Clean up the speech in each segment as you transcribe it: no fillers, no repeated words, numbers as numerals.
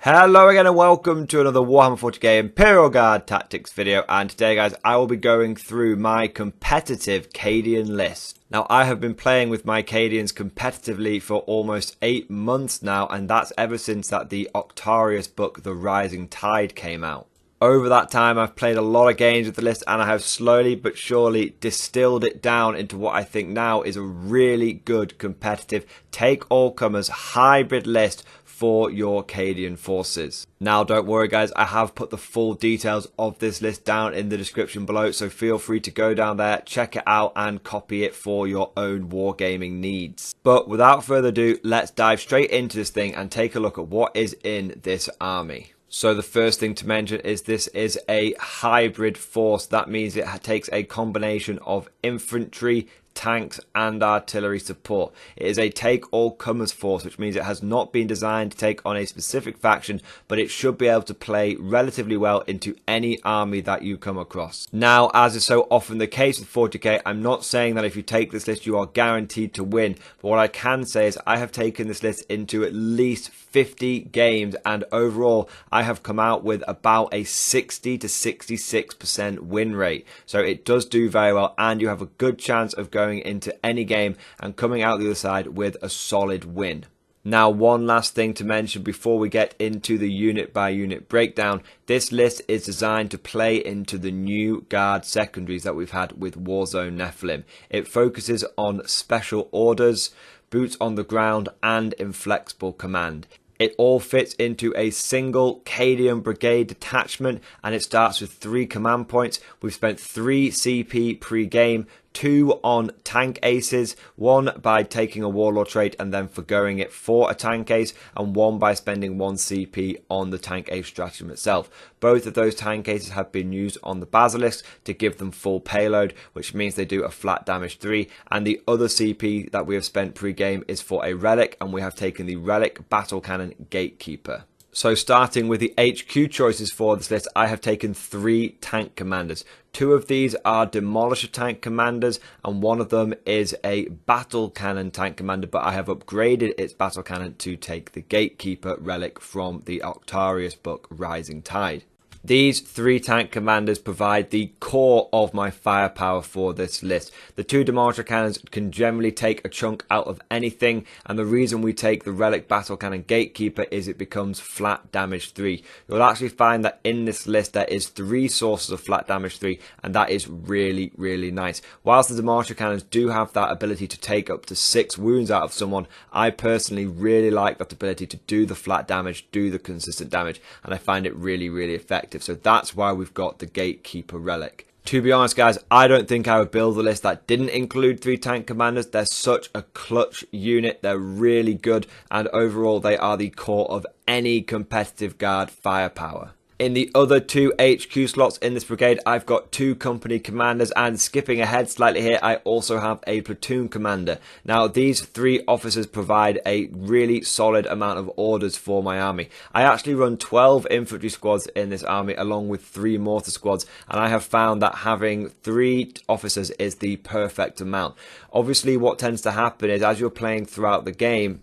Hello again and welcome to another Warhammer 40k Imperial Guard Tactics video, and today guys I will be going through my competitive Cadian list. Now I have been playing with my Cadians competitively for almost 8 months now, and that's ever since that the Octarius book The Rising Tide came out. Over that time I've played a lot of games with the list, and I have slowly but surely distilled it down into what I think now is a really good competitive take all comers hybrid list for your Cadian forces. Now don't worry guys, I have put the full details of this list down in the description below, so feel free to go down there, check it out and copy it for your own wargaming needs. But without further ado, let's dive straight into this thing and take a look at what is in this army. So the first thing to mention is this is a hybrid force. That means it takes a combination of infantry, tanks and artillery support. It is a take-all-comers force, which means it has not been designed to take on a specific faction, but it should be able to play relatively well into any army that you come across. Now, as is so often the case with 40k, I'm not saying that if you take this list you are guaranteed to win, but what I can say is I have taken this list into at least 50 games, and overall I have come out with about a 60 to 66% win rate. So it does do very well, and you have a good chance of going into any game and coming out the other side with a solid win. Now, one last thing to mention before we get into the unit by unit breakdown. This list is designed to play into the new guard secondaries that we've had with Warzone Nephilim. It focuses on special orders, boots on the ground and inflexible command. It all fits into a single Cadian Brigade detachment, and it starts with 3 command points. We've spent 3 CP pre-game, 2 on tank aces, 1 by taking a warlord trait and then forgoing it for a tank ace, and 1 by spending 1 CP on the tank ace stratagem itself. Both of those tank aces have been used on the basilisks to give them full payload, which means they do a flat damage 3, and the other CP that we have spent pre-game is for a relic, and we have taken the relic battle cannon Gatekeeper. So starting with the HQ choices for this list, I have taken 3 tank commanders. 2 of these are Demolisher tank commanders, and 1 of them is a battle cannon tank commander, but I have upgraded its battle cannon to take the Gatekeeper relic from the Octarius book Rising Tide. These 3 tank commanders provide the core of my firepower for this list. The 2 Demolisher cannons can generally take a chunk out of anything, and the reason we take the relic battle cannon Gatekeeper is it becomes flat damage 3. You'll actually find that in this list there is 3 sources of flat damage 3, and that is really nice. Whilst the Demolisher cannons do have that ability to take up to 6 wounds out of someone, I personally really like that ability to do the flat damage, do the consistent damage, and I find it really effective. So that's why we've got the Gatekeeper relic. To be honest guys, I don't think I would build a list that didn't include 3 tank commanders. They're such a clutch unit, they're really good, and overall they are the core of any competitive guard firepower. In the other 2 HQ slots in this brigade, I've got 2 company commanders, and skipping ahead slightly here, I also have a platoon commander. Now, these 3 officers provide a really solid amount of orders for my army. I actually run 12 infantry squads in this army along with 3 mortar squads, and I have found that having 3 officers is the perfect amount. Obviously, what tends to happen is as you're playing throughout the game,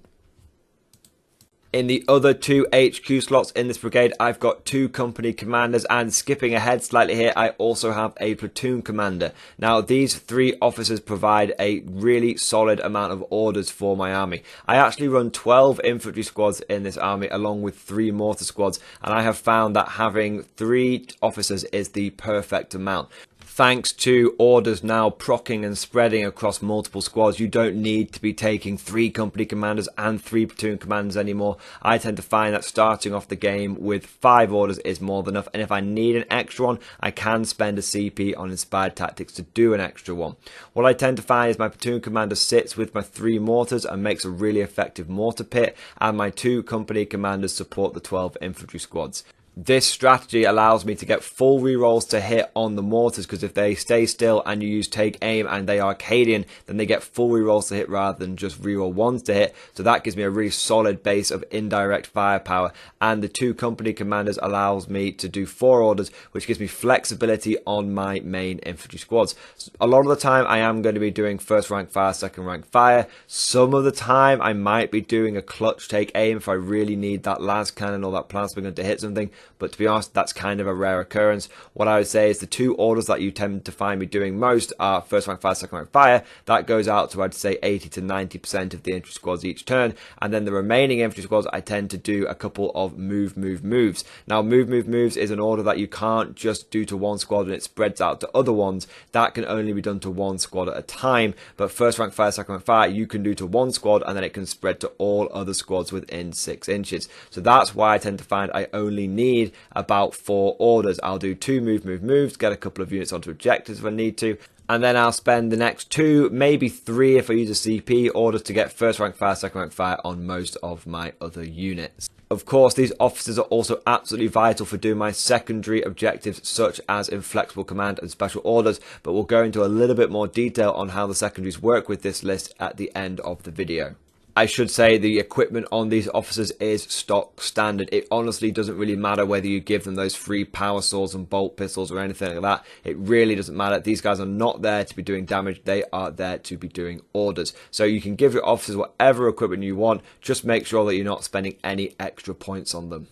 in the other 2 HQ slots in this brigade, I've got 2 company commanders, and skipping ahead slightly here, I also have a platoon commander. Now, these 3 officers provide a really solid amount of orders for my army. I actually run 12 infantry squads in this army along with 3 mortar squads, and I have found that having 3 officers is the perfect amount. Thanks to orders now proccing and spreading across multiple squads, you don't need to be taking 3 company commanders and 3 platoon commanders anymore. I tend to find that starting off the game with 5 orders is more than enough, and if I need an extra one, I can spend a CP on Inspired Tactics to do an extra one. What I tend to find is my platoon commander sits with my 3 mortars and makes a really effective mortar pit, and my 2 company commanders support the 12 infantry squads. This strategy allows me to get full rerolls to hit on the mortars, because if they stay still and you use take aim and they are Cadian, then they get full rerolls to hit rather than just reroll ones to hit. So that gives me a really solid base of indirect firepower. And the 2 company commanders allows me to do 4 orders, which gives me flexibility on my main infantry squads. A lot of the time I am going to be doing first rank fire, second rank fire. Some of the time I might be doing a clutch take aim if I really need that Lascannon or that plasma gun to hit something. But to be honest, that's kind of a rare occurrence. What I would say is the 2 orders that you tend to find me doing most are first rank fire, second rank fire. That goes out to, I'd say, 80 to 90% of the infantry squads each turn. And then the remaining infantry squads, I tend to do a couple of moves. Now, moves is an order that you can't just do to one squad and it spreads out to other ones. That can only be done to one squad at a time. But first rank fire, second rank fire, you can do to one squad and then it can spread to all other squads within 6 inches. So that's why I tend to find I only need about 4 orders. I'll do 2 moves, get a couple of units onto objectives if I need to, and then I'll spend the next 2, maybe 3 if I use a CP orders to get first rank fire, second rank fire on most of my other units. Of course, these officers are also absolutely vital for doing my secondary objectives such as inflexible command and special orders, but we'll go into a little bit more detail on how the secondaries work with this list at the end of the video. I should say the equipment on these officers is stock standard. It honestly doesn't really matter whether you give them those free power swords and bolt pistols or anything like that. It really doesn't matter. These guys are not there to be doing damage. They are there to be doing orders. So you can give your officers whatever equipment you want. Just make sure that you're not spending any extra points on them.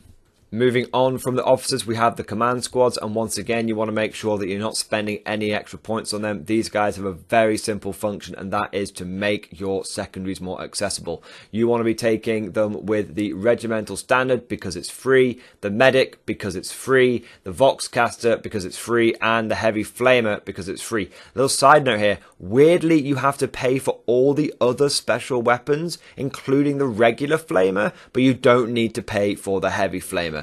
Moving on from the officers, we have the command squads, and once again you want to make sure that you're not spending any extra points on them. These guys have a very simple function, and that is to make your secondaries more accessible. You want to be taking them with the regimental standard because it's free, the medic because it's free, the voxcaster because it's free, and the heavy flamer because it's free. Little side note here, weirdly you have to pay for all the other special weapons, including the regular flamer, but you don't need to pay for the heavy flamer.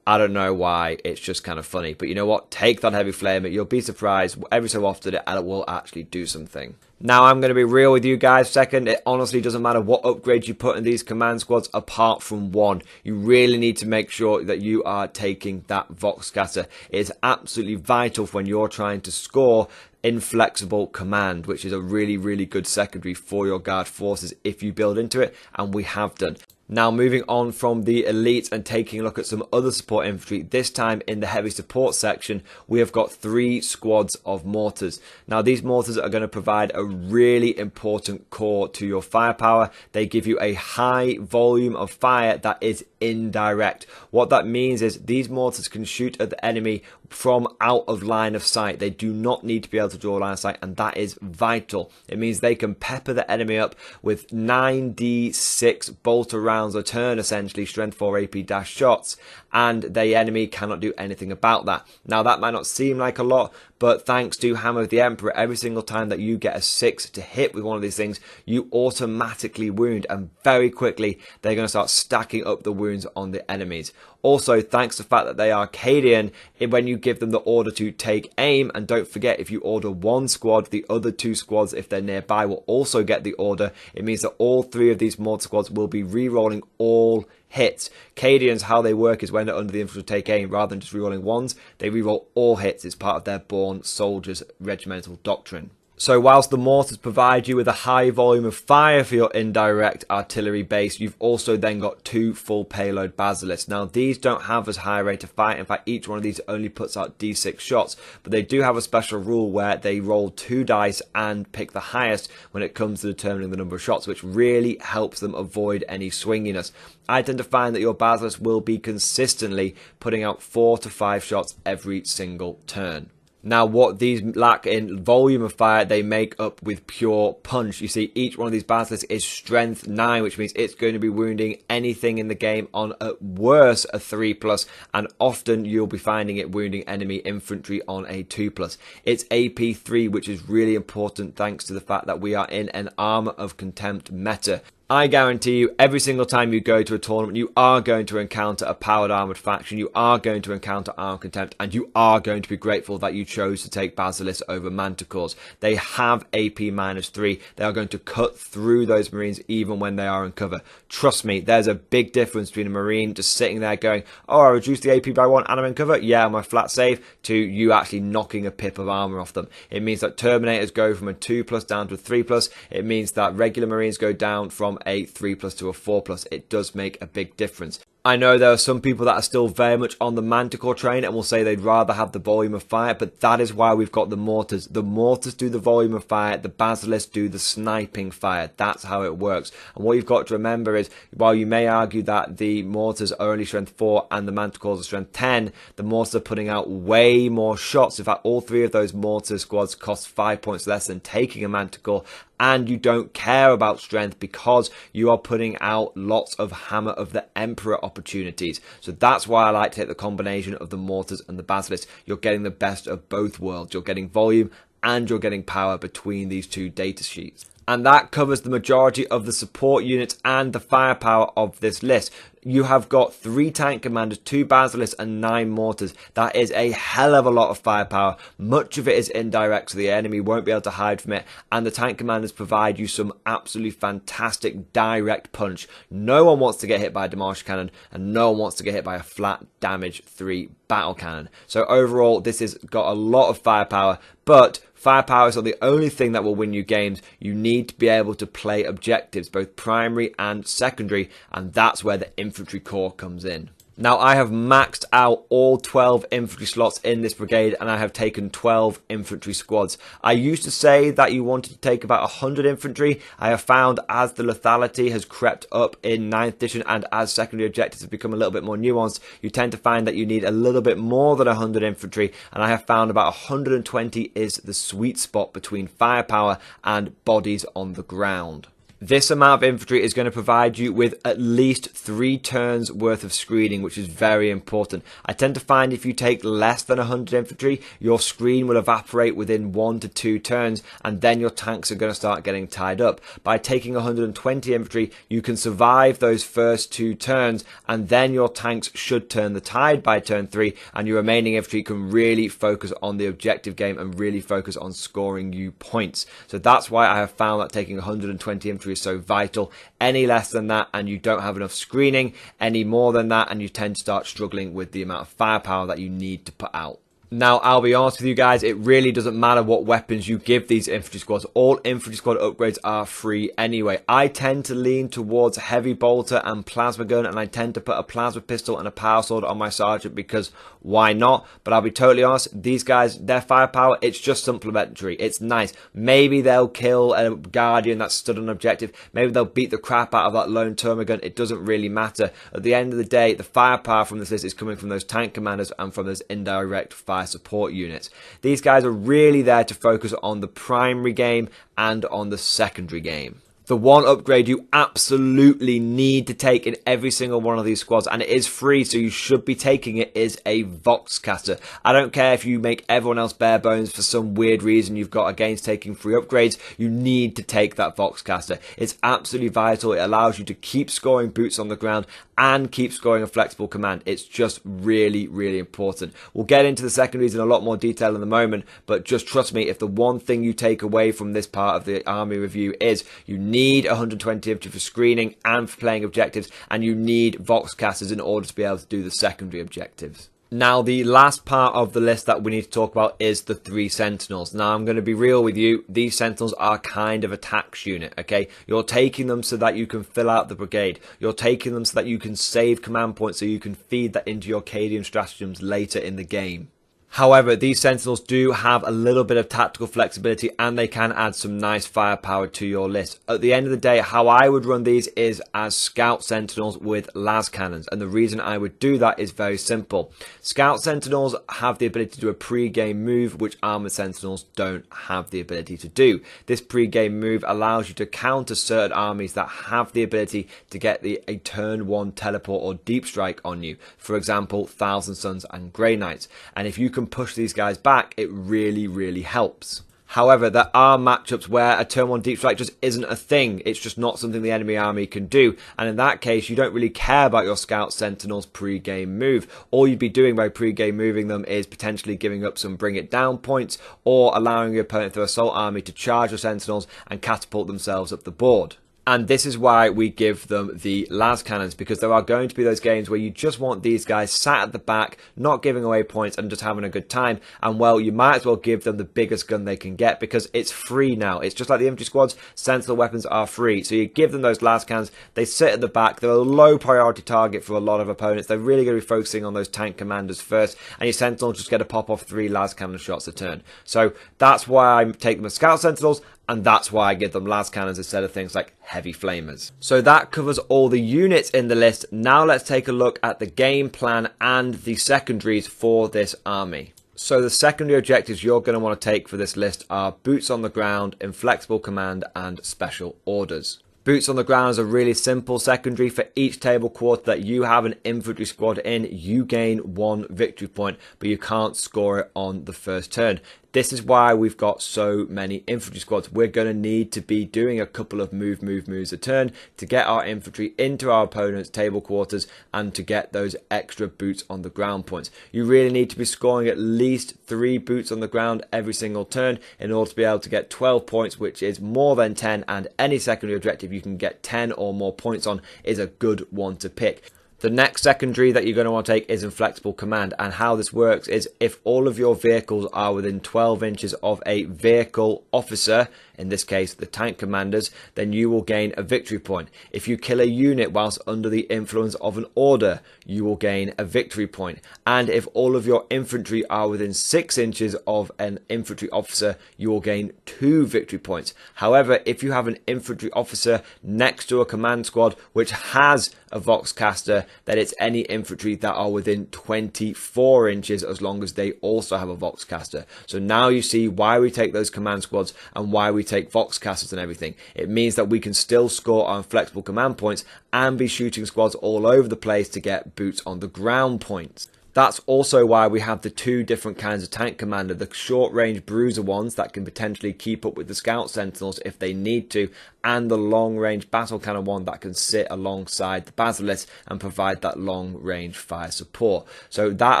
I don't know why, it's just kind of funny. But you know what? Take that heavy flamer. You'll be surprised every so often it will actually do something. Now, I'm going to be real with you guys. Second, it honestly doesn't matter what upgrades you put in these command squads apart from one. You really need to make sure that you are taking that voxcaster. It is absolutely vital when you're trying to score inflexible command, which is a really, really good secondary for your guard forces if you build into it, and we have done. Now, moving on from the elite and taking a look at some other support infantry, this time in the heavy support section, we have got 3 squads of mortars. Now, these mortars are going to provide a really important core to your firepower. They give you a high volume of fire that is indirect. What that means is these mortars can shoot at the enemy from out of line of sight. They do not need to be able to draw line of sight, and that is vital. It means they can pepper the enemy up with 9d6 bolter rounds a turn, essentially strength 4 AP dash shots, and the enemy cannot do anything about that. Now, that might not seem like a lot, but thanks to Hammer of the Emperor, every single time that you get a 6 to hit with one of these things, you automatically wound, and very quickly they're going to start stacking up the wounds on the enemies. Also, thanks to the fact that they are Cadian, when you give them the order to take aim, and don't forget, if you order one squad, the other 2 squads, if they're nearby, will also get the order. It means that all 3 of these mortar squads will be re-rolling all hits. Cadians, how they work is when they're under the infantry take aim, rather than just re-rolling ones, they re-roll all hits. It's part of their born soldiers regimental doctrine. So whilst the mortars provide you with a high volume of fire for your indirect artillery base, you've also then got 2 full payload basilisks. Now, these don't have as high a rate of fire. In fact, each one of these only puts out d6 shots, but they do have a special rule where they roll 2 dice and pick the highest when it comes to determining the number of shots, which really helps them avoid any swinginess. I tend to find that your basilisks will be consistently putting out 4 to 5 shots every single turn. Now, what these lack in volume of fire, they make up with pure punch. You see, each one of these basilisks is strength 9, which means it's going to be wounding anything in the game on, at worst, a 3+, and often you'll be finding it wounding enemy infantry on a 2+. It's AP 3, which is really important thanks to the fact that we are in an Armour of Contempt meta. I guarantee you, every single time you go to a tournament, you are going to encounter a powered armoured faction, you are going to encounter Armed Contempt, and you are going to be grateful that you chose to take Basilisks over Manticores. They have AP -3. They are going to cut through those Marines even when they are in cover. Trust me, there's a big difference between a Marine just sitting there going, oh, I reduced the AP by 1 and I'm in cover, yeah, my flat save, to you actually knocking a pip of armour off them. It means that Terminators go from a 2+ down to a 3+. It means that regular Marines go down from a 3+ to a 4+. It does make a big difference. I know there are some people that are still very much on the Manticore train and will say they'd rather have the volume of fire, but that is why we've got the mortars. The mortars do the volume of fire, the Basilisks do the sniping fire. That's how it works. And what you've got to remember is, while you may argue that the mortars are only strength 4 and the Manticores are strength 10, the mortars are putting out way more shots. In fact, all 3 of those mortar squads cost 5 points less than taking a Manticore, and you don't care about strength because you are putting out lots of Hammer of the Emperor opportunities. So that's why I like to take the combination of the mortars and the Basilisks. You're getting the best of both worlds. You're getting volume and you're getting power between these 2 data sheets. And that covers the majority of the support units and the firepower of this list. You have got 3 tank commanders, 2 Basilisks and 9 mortars. That is a hell of a lot of firepower. Much of it is indirect, so the enemy won't be able to hide from it. And the tank commanders provide you some absolutely fantastic direct punch. No one wants to get hit by a Demolisher cannon, and no one wants to get hit by a flat damage 3 battle cannon. So overall, this has got a lot of firepower, but firepower is not the only thing that will win you games. You need to be able to play objectives, both primary and secondary, and that's where the infantry corps comes in. Now, I have maxed out all 12 infantry slots in this brigade, and I have taken 12 infantry squads. I used to say that you wanted to take about 100 infantry. I have found as the lethality has crept up in 9th edition and as secondary objectives have become a little bit more nuanced, you tend to find that you need a little bit more than 100 infantry, and I have found about 120 is the sweet spot between firepower and bodies on the ground. This amount of infantry is going to provide you with at least 3 turns worth of screening, which is very important. I tend to find if you take less than 100 infantry, your screen will evaporate within 1 to 2 turns, and then your tanks are going to start getting tied up. By taking 120 infantry, you can survive those first 2 turns, and then your tanks should turn the tide by turn 3, and your remaining infantry can really focus on the objective game and really focus on scoring you points. So that's why I have found that taking 120 infantry is so vital. Any less than that and you don't have enough screening, any more than that and you tend to start struggling with the amount of firepower that you need to put out. Now, I'll be honest with you guys, it really doesn't matter what weapons you give these infantry squads. All infantry squad upgrades are free anyway. I tend to lean towards heavy bolter and plasma gun, and I tend to put a plasma pistol and a power sword on my sergeant because why not? But I'll be totally honest, these guys, their firepower, it's just supplementary. It's nice. Maybe they'll kill a Guardian that stood on an objective. Maybe they'll beat the crap out of that lone termagun. It doesn't really matter. At the end of the day, the firepower from this list is coming from those tank commanders and from those indirect fire support units. These guys are really there to focus on the primary game and on the secondary game. The one upgrade you absolutely need to take in every single one of these squads, and it is free, so you should be taking it, is a Voxcaster. I don't care if you make everyone else bare bones for some weird reason you've got against taking free upgrades, you need to take that Voxcaster. It's absolutely vital. It allows you to keep scoring boots on the ground and keep scoring a flexible command. It's just really, really important. We'll get into the secondaries in a lot more detail in a moment, but just trust me, if the one thing you take away from this part of the army review is you need 120 infantry for screening and for playing objectives, and you need Voxcasters in order to be able to do the secondary objectives. Now, the last part of the list that we need to talk about is the 3 Sentinels. Now, I'm going to be real with you. These Sentinels are kind of a tax unit, okay? You're taking them so that you can fill out the brigade. You're taking them so that you can save command points so you can feed that into your Cadian stratagems later in the game. However, these Sentinels do have a little bit of tactical flexibility and they can add some nice firepower to your list. At the end of the day, how I would run these is as Scout Sentinels with Lascannons, and the reason I would do that is very simple. Scout Sentinels have the ability to do a pre-game move, which Armoured Sentinels don't have the ability to do. This pre-game move allows you to counter certain armies that have the ability to get a turn 1 teleport or deep strike on you. For example, Thousand Suns and Grey Knights. And if you can push these guys back, it really, really helps. However, there are matchups where a turn 1 deep strike just isn't a thing. It's just not something the enemy army can do. And in that case, you don't really care about your scout sentinels pre-game move. All you'd be doing by pre-game moving them is potentially giving up some bring it down points or allowing your opponent through assault army to charge your sentinels and catapult themselves up the board. And this is why we give them the Lascannons, because there are going to be those games where you just want these guys sat at the back, not giving away points and just having a good time. And well, you might as well give them the biggest gun they can get because it's free now. It's just like the infantry squads, sentinel weapons are free. So you give them those Lascannons, they sit at the back, they're a low priority target for a lot of opponents. They're really going to be focusing on those tank commanders first, and your sentinels just get to pop off 3 Lascannon shots a turn. So that's why I take them as scout sentinels, and that's why I give them Lascannons instead of things like heavy flamers. So that covers all the units in the list. Now let's take a look at the game plan and the secondaries for this army. So the secondary objectives you're going to want to take for this list are boots on the ground, inflexible command, and special orders. Boots on the ground is a really simple secondary. For each table quarter that you have an infantry squad in, you gain 1 victory point, but you can't score it on the first turn. This is why we've got so many infantry squads. We're going to need to be doing a couple of moves a turn to get our infantry into our opponent's table quarters and to get those extra boots on the ground points. You really need to be scoring at least 3 boots on the ground every single turn in order to be able to get 12 points, which is more than 10, and any secondary objective you can get 10 or more points on is a good one to pick. The next secondary that you're going to want to take is inflexible command, and how this works is if all of your vehicles are within 12 inches of a vehicle officer, in this case the tank commanders, then you will gain a victory point. If you kill a unit whilst under the influence of an order, you will gain a victory point. And if all of your infantry are within 6 inches of an infantry officer, you will gain 2 victory points. However, if you have an infantry officer next to a command squad which has a Voxcaster, then it's any infantry that are within 24 inches as long as they also have a Voxcaster. So now you see why we take those command squads and why we take Voxcasters and everything. It means that we can still score our flexible command points and be shooting squads all over the place to get boots on the ground points. That's also why we have the 2 different kinds of tank commander, the short range bruiser ones that can potentially keep up with the scout sentinels if they need to, and the long range battle cannon one that can sit alongside the basilisk and provide that long range fire support. So that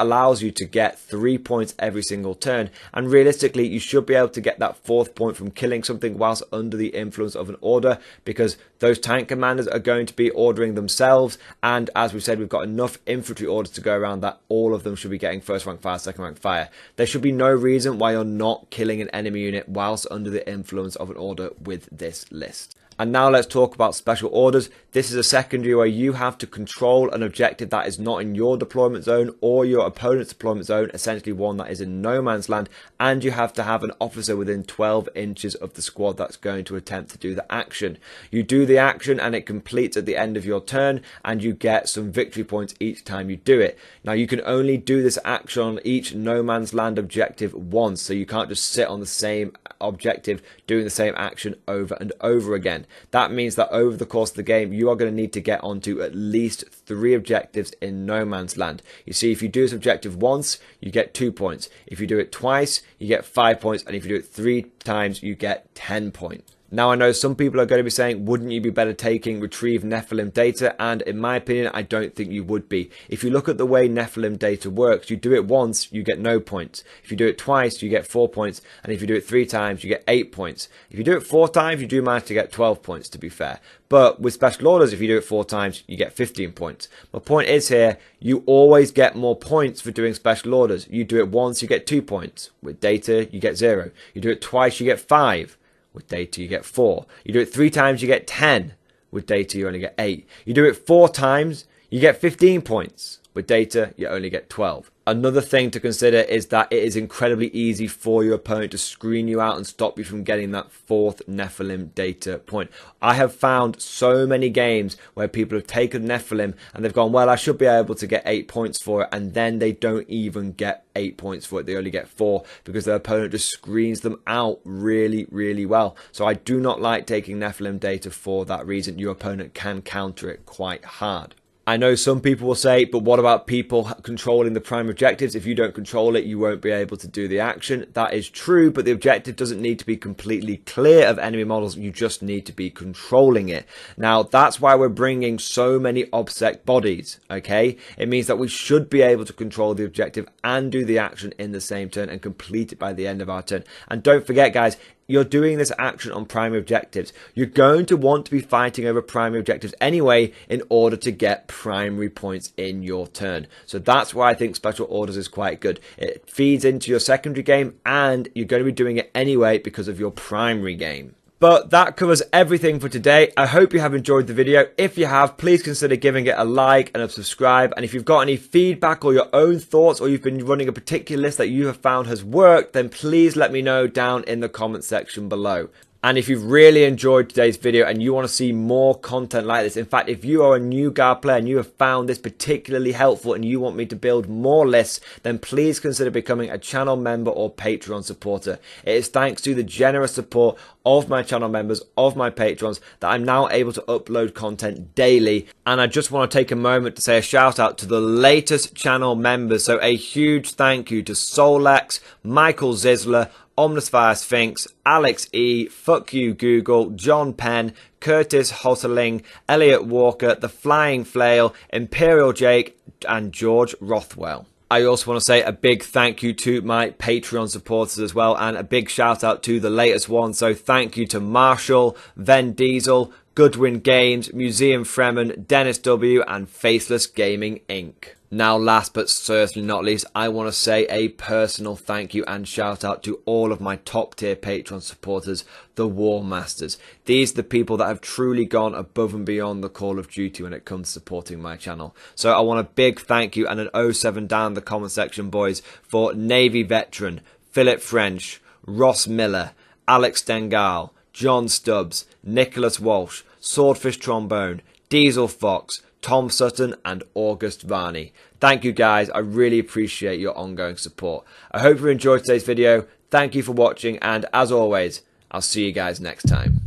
allows you to get 3 points every single turn, and realistically you should be able to get that 4th point from killing something whilst under the influence of an order, because those tank commanders are going to be ordering themselves, and as we said, we've got enough infantry orders to go around that all of them should be getting 1st rank fire, 2nd rank fire. There should be no reason why you're not killing an enemy unit whilst under the influence of an order with this list. And now let's talk about special orders. This is a secondary where you have to control an objective that is not in your deployment zone or your opponent's deployment zone, essentially one that is in no man's land, and you have to have an officer within 12 inches of the squad that's going to attempt to do the action. You do the action and it completes at the end of your turn, and you get some victory points each time you do it. Now you can only do this action on each no man's land objective once, so you can't just sit on the same objective doing the same action over and over again. That means that over the course of the game you are going to need to get onto at least 3 objectives in no man's land. You see, if you do this objective once, you get 2 points. If you do it twice, you get 5 points, and if you do it 3 times, you get 10 points. Now, I know some people are going to be saying, wouldn't you be better taking retrieve Nephilim data? And in my opinion, I don't think you would be. If you look at the way Nephilim data works, you do it once, you get no points. If you do it twice, you get 4 points. And if you do it 3 times, you get 8 points. If you do it 4 times, you do manage to get 12 points, to be fair. But with special orders, if you do it 4 times, you get 15 points. My point is here, you always get more points for doing special orders. You do it once, you get 2 points. With data, you get 0. You do it twice, you get 5. With data, you get 4. You do it 3 times, you get 10. With data, you only get 8. You do it 4 times, you get 15 points. With data, you only get 12. Another thing to consider is that it is incredibly easy for your opponent to screen you out and stop you from getting that 4th Nephilim data point. I have found so many games where people have taken Nephilim and they've gone, well, I should be able to get 8 points for it, and then they don't even get 8 points for it. They only get 4 because their opponent just screens them out really, really well. So I do not like taking Nephilim data for that reason. Your opponent can counter it quite hard. I know some people will say, but what about people controlling the prime objectives? If you don't control it, you won't be able to do the action. That is true, but the objective doesn't need to be completely clear of enemy models. You just need to be controlling it. Now, that's why we're bringing so many OBSEC bodies, okay? It means that we should be able to control the objective and do the action in the same turn and complete it by the end of our turn. And don't forget, guys, you're doing this action on primary objectives. You're going to want to be fighting over primary objectives anyway in order to get primary points in your turn. So that's why I think Special Orders is quite good. It feeds into your secondary game and you're going to be doing it anyway because of your primary game. But that covers everything for today. I hope you have enjoyed the video. If you have, please consider giving it a like and a subscribe. And if you've got any feedback or your own thoughts, or you've been running a particular list that you have found has worked, then please let me know down in the comment section below. And if you've really enjoyed today's video and you want to see more content like this, in fact, if you are a new Guard player and you have found this particularly helpful and you want me to build more lists, then please consider becoming a channel member or Patreon supporter. It is thanks to the generous support of my channel members, of my patrons, that I'm now able to upload content daily. And I just want to take a moment to say a shout out to the latest channel members. So a huge thank you to Solex, Michael Zisler, Omnisfire Sphinx, Alex E, Fuck You Google, John Penn, Curtis Hotterling, Elliot Walker, The Flying Flail, Imperial Jake, and George Rothwell. I also want to say a big thank you to my Patreon supporters as well, and a big shout out to the latest one. So thank you to Marshall, Ven Diesel, Goodwin Games, Museum Fremen, Dennis W, and Faceless Gaming Inc. Now, last but certainly not least, I want to say a personal thank you and shout out to all of my top tier Patreon supporters, the War Masters. These are the people that have truly gone above and beyond the call of duty when it comes to supporting my channel. So I want a big thank you and an 07 down in the comment section, boys, for Navy Veteran, Philip French, Ross Miller, Alex Dengal, John Stubbs, Nicholas Walsh, Swordfish Trombone, Diesel Fox, Tom Sutton, and August Varney. Thank you, guys. I really appreciate your ongoing support. I hope you enjoyed today's video. Thank you for watching, and as always, I'll see you guys next time.